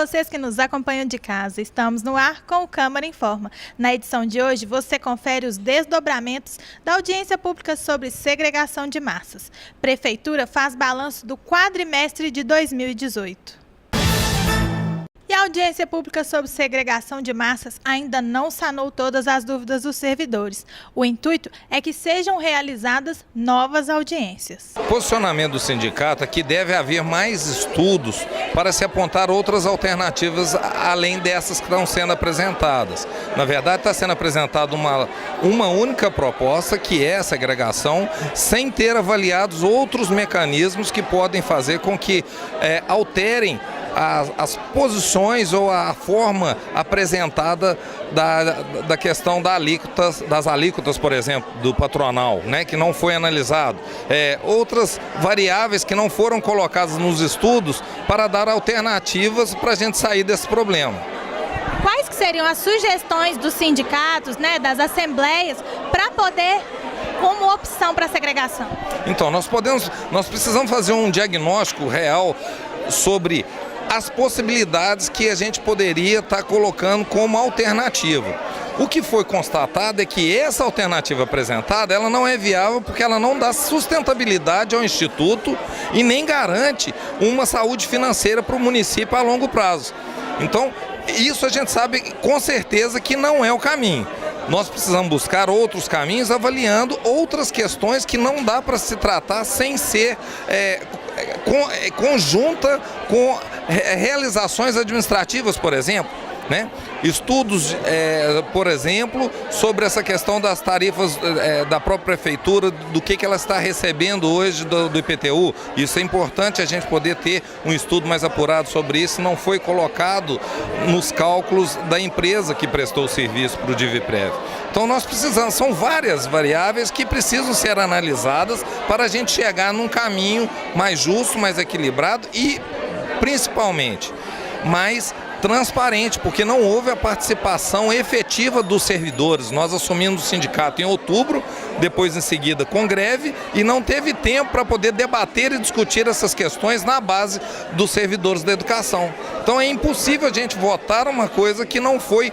vocês que nos acompanham de casa. Estamos no ar com o Câmara Informa. Na edição de hoje, você confere os desdobramentos da audiência pública sobre segregação de massas. Prefeitura faz balanço do quadrimestre de 2018. E a audiência pública sobre segregação de massas ainda não sanou todas as dúvidas dos servidores. O intuito é que sejam realizadas novas audiências. O posicionamento do sindicato é que deve haver mais estudos para se apontar outras alternativas além dessas que estão sendo apresentadas. Na verdade, está sendo apresentada uma única proposta, que é a segregação, sem ter avaliados outros mecanismos que podem fazer com que alterem as posições ou a forma apresentada da questão das alíquotas, por exemplo, do patronal, né, que não foi analisado. Outras variáveis que não foram colocadas nos estudos para dar alternativas para a gente sair desse problema. Quais que seriam as sugestões dos sindicatos, né, das assembleias, para poder, como opção para a segregação? Então, nós precisamos fazer um diagnóstico real sobre as possibilidades que a gente poderia estar colocando como alternativa. O que foi constatado é que essa alternativa apresentada, ela não é viável porque ela não dá sustentabilidade ao Instituto e nem garante uma saúde financeira para o município a longo prazo. Então, isso a gente sabe com certeza que não é o caminho. Nós precisamos buscar outros caminhos, avaliando outras questões que não dá para se tratar sem ser conjunta com realizações administrativas, por exemplo, né? Estudos, por exemplo, sobre essa questão das tarifas da própria prefeitura, do que ela está recebendo hoje do IPTU. Isso é importante a gente poder ter um estudo mais apurado sobre isso. Não foi colocado nos cálculos da empresa que prestou o serviço para o DIVIPREV. Então nós precisamos, são várias variáveis que precisam ser analisadas para a gente chegar num caminho mais justo, mais equilibrado e, principalmente, mais transparente, porque não houve a participação efetiva dos servidores. Nós assumimos o sindicato em outubro, depois em seguida com greve, e não teve tempo para poder debater e discutir essas questões na base dos servidores da educação. Então é impossível a gente votar uma coisa que não foi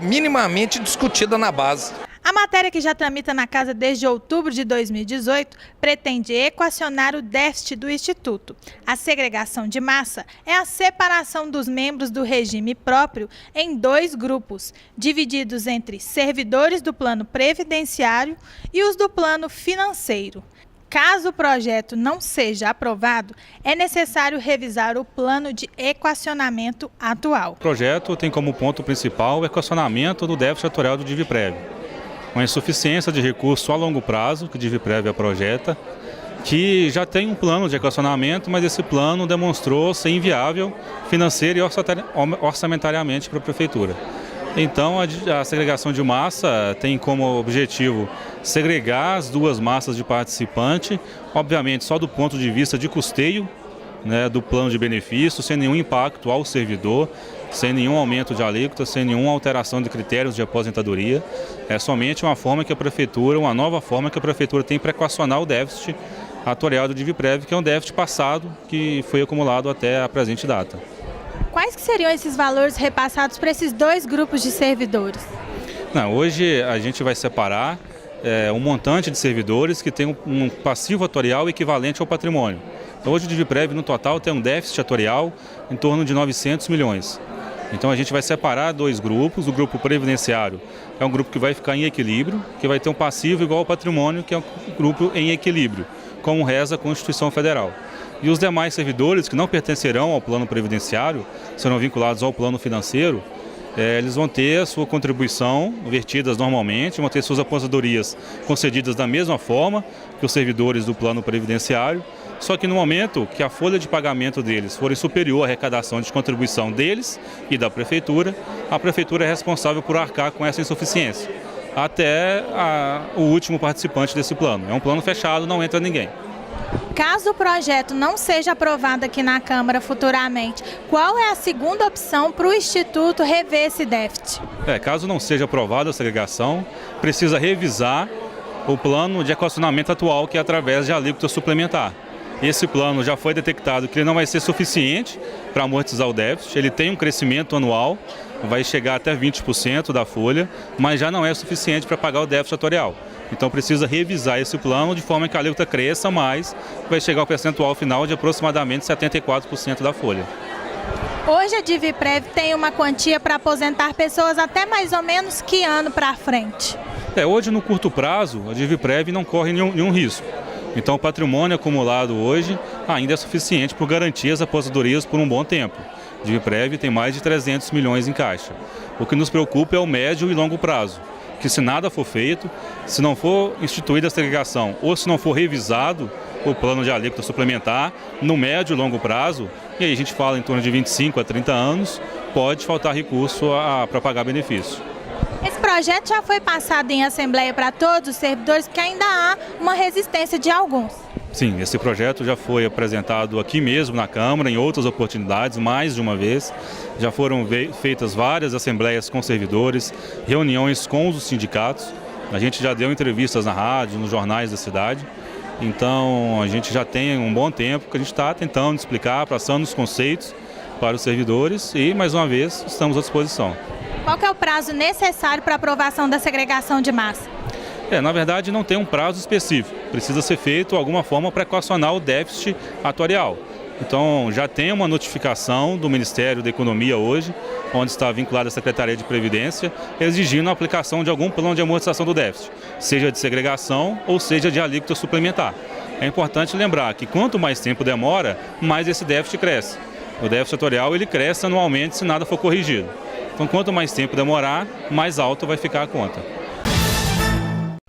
minimamente discutida na base. A matéria, que já tramita na Casa desde outubro de 2018, pretende equacionar o déficit do Instituto. A segregação de massa é a separação dos membros do regime próprio em dois grupos, divididos entre servidores do plano previdenciário e os do plano financeiro. Caso o projeto não seja aprovado, é necessário revisar o plano de equacionamento atual. O projeto tem como ponto principal o equacionamento do déficit atuarial do DIVIPREV. Uma insuficiência de recurso a longo prazo, que o DIVIPREV projeta, que já tem um plano de equacionamento, mas esse plano demonstrou ser inviável financeira e orçamentariamente para a Prefeitura. Então, a segregação de massa tem como objetivo segregar as duas massas de participante, obviamente só do ponto de vista de custeio, né, do plano de benefício, sem nenhum impacto ao servidor, sem nenhum aumento de alíquota, sem nenhuma alteração de critérios de aposentadoria. É somente uma nova forma que a Prefeitura tem para equacionar o déficit atuarial do DIVIPREV, que é um déficit passado que foi acumulado até a presente data. Quais que seriam esses valores repassados para esses dois grupos de servidores? Hoje a gente vai separar um montante de servidores que tem um passivo atuarial equivalente ao patrimônio. Então, hoje o DIVIPREV no total tem um déficit atuarial em torno de 900 milhões. Então a gente vai separar dois grupos. O grupo previdenciário é um grupo que vai ficar em equilíbrio, que vai ter um passivo igual ao patrimônio, que é um grupo em equilíbrio, como reza a Constituição Federal. E os demais servidores que não pertencerão ao plano previdenciário, serão vinculados ao plano financeiro, eles vão ter a sua contribuição vertidas normalmente, vão ter suas aposentadorias concedidas da mesma forma que os servidores do plano previdenciário, só que no momento que a folha de pagamento deles for superior à arrecadação de contribuição deles e da Prefeitura, a Prefeitura é responsável por arcar com essa insuficiência, até o último participante desse plano. É um plano fechado, não entra ninguém. Caso o projeto não seja aprovado aqui na Câmara futuramente, qual é a segunda opção para o Instituto rever esse déficit? Caso não seja aprovada a segregação, precisa revisar o plano de equacionamento atual, que é através de alíquota suplementar. Esse plano já foi detectado que ele não vai ser suficiente para amortizar o déficit, ele tem um crescimento anual, vai chegar até 20% da folha, mas já não é suficiente para pagar o déficit atuarial. Então precisa revisar esse plano de forma que a alíquota cresça mais, vai chegar ao percentual final de aproximadamente 74% da folha. Hoje a Diviprev tem uma quantia para aposentar pessoas até mais ou menos que ano para frente? Hoje no curto prazo a Diviprev não corre nenhum risco. Então o patrimônio acumulado hoje ainda é suficiente para garantir as aposentadorias por um bom tempo. A Diviprev tem mais de 300 milhões em caixa. O que nos preocupa é o médio e longo prazo, que se nada for feito, se não for instituída a segregação ou se não for revisado o plano de alíquota suplementar, no médio e longo prazo, e aí a gente fala em torno de 25 a 30 anos, pode faltar recurso para pagar benefício. Esse projeto já foi passado em assembleia para todos os servidores, porque ainda há uma resistência de alguns. Sim, esse projeto já foi apresentado aqui mesmo na Câmara, em outras oportunidades, mais de uma vez. Já foram feitas várias assembleias com servidores, reuniões com os sindicatos. A gente já deu entrevistas na rádio, nos jornais da cidade. Então, a gente já tem um bom tempo que a gente está tentando explicar, passando os conceitos para os servidores e, mais uma vez, estamos à disposição. Qual que é o prazo necessário para a aprovação da segregação de massa? Na verdade, não tem um prazo específico. Precisa ser feito de alguma forma para equacionar o déficit atuarial. Então, já tem uma notificação do Ministério da Economia hoje, onde está vinculada a Secretaria de Previdência, exigindo a aplicação de algum plano de amortização do déficit, seja de segregação ou seja de alíquota suplementar. É importante lembrar que quanto mais tempo demora, mais esse déficit cresce. O déficit atuarial ele cresce anualmente se nada for corrigido. Então, quanto mais tempo demorar, mais alta vai ficar a conta.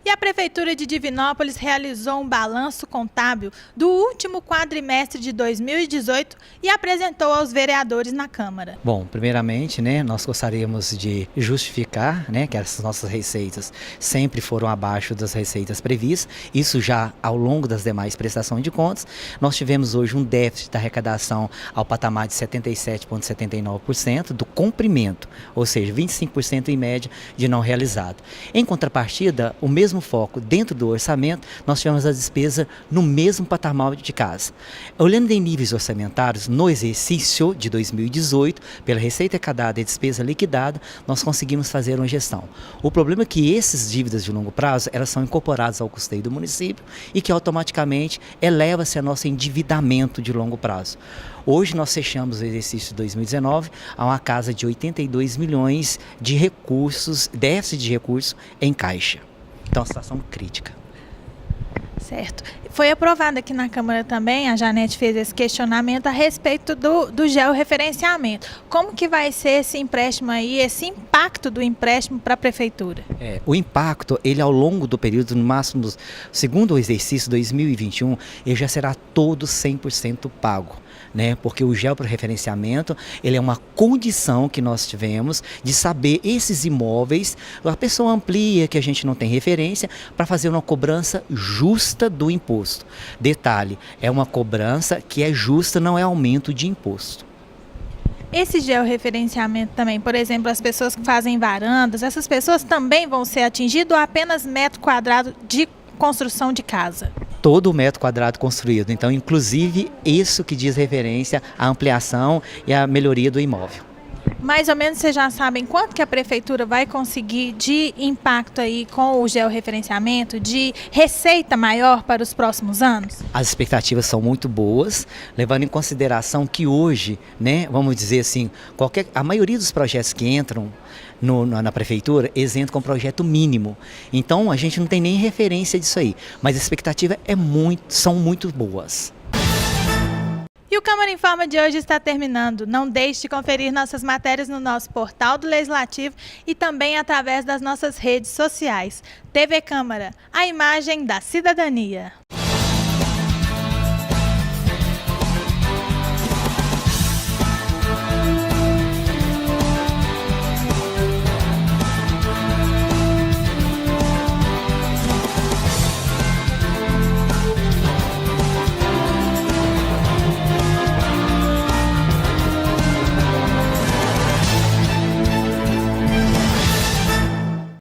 E a Prefeitura de Divinópolis realizou um balanço contábil do último quadrimestre de 2018 e apresentou aos vereadores na Câmara. Bom, primeiramente, nós gostaríamos de justificar, que as nossas receitas sempre foram abaixo das receitas previstas, isso já ao longo das demais prestações de contas. Nós tivemos hoje um déficit da arrecadação ao patamar de 77,79% do cumprimento, ou seja, 25% em média de não realizado. Em contrapartida, o mesmo foco dentro do orçamento, nós tivemos a despesa no mesmo patamar de casa. Olhando em níveis orçamentários, no exercício de 2018, pela receita arrecadada e despesa liquidada, nós conseguimos fazer uma gestão. O problema é que essas dívidas de longo prazo, elas são incorporadas ao custeio do município e que automaticamente eleva-se a nosso endividamento de longo prazo. Hoje nós fechamos o exercício de 2019 a uma casa de 82 milhões de recursos, déficit de recursos em caixa. Então, situação crítica. Certo. Foi aprovado aqui na Câmara também, a Janete fez esse questionamento a respeito do georreferenciamento. Como que vai ser esse empréstimo aí, esse impacto do empréstimo para a Prefeitura? O impacto, ele ao longo do período, no máximo, segundo o exercício 2021, ele já será todo 100% pago. Porque o georreferenciamento, ele é uma condição que nós tivemos de saber esses imóveis, a pessoa amplia, que a gente não tem referência, para fazer uma cobrança justa do imposto. Detalhe, é uma cobrança que é justa, não é aumento de imposto. Esse georreferenciamento também, por exemplo, as pessoas que fazem varandas, essas pessoas também vão ser atingidas ou apenas metro quadrado de construção de casa? Todo o metro quadrado construído. Então, inclusive, isso que diz referência à ampliação e à melhoria do imóvel. Mais ou menos vocês já sabem quanto que a Prefeitura vai conseguir de impacto aí com o georreferenciamento, de receita maior para os próximos anos? As expectativas são muito boas, levando em consideração que hoje, vamos dizer assim, a maioria dos projetos que entram na Prefeitura, eles entram com projeto mínimo. Então, a gente não tem nem referência disso aí, mas as expectativas são muito boas. E o Câmara Informa de hoje está terminando. Não deixe de conferir nossas matérias no nosso portal do Legislativo e também através das nossas redes sociais. TV Câmara, a imagem da cidadania.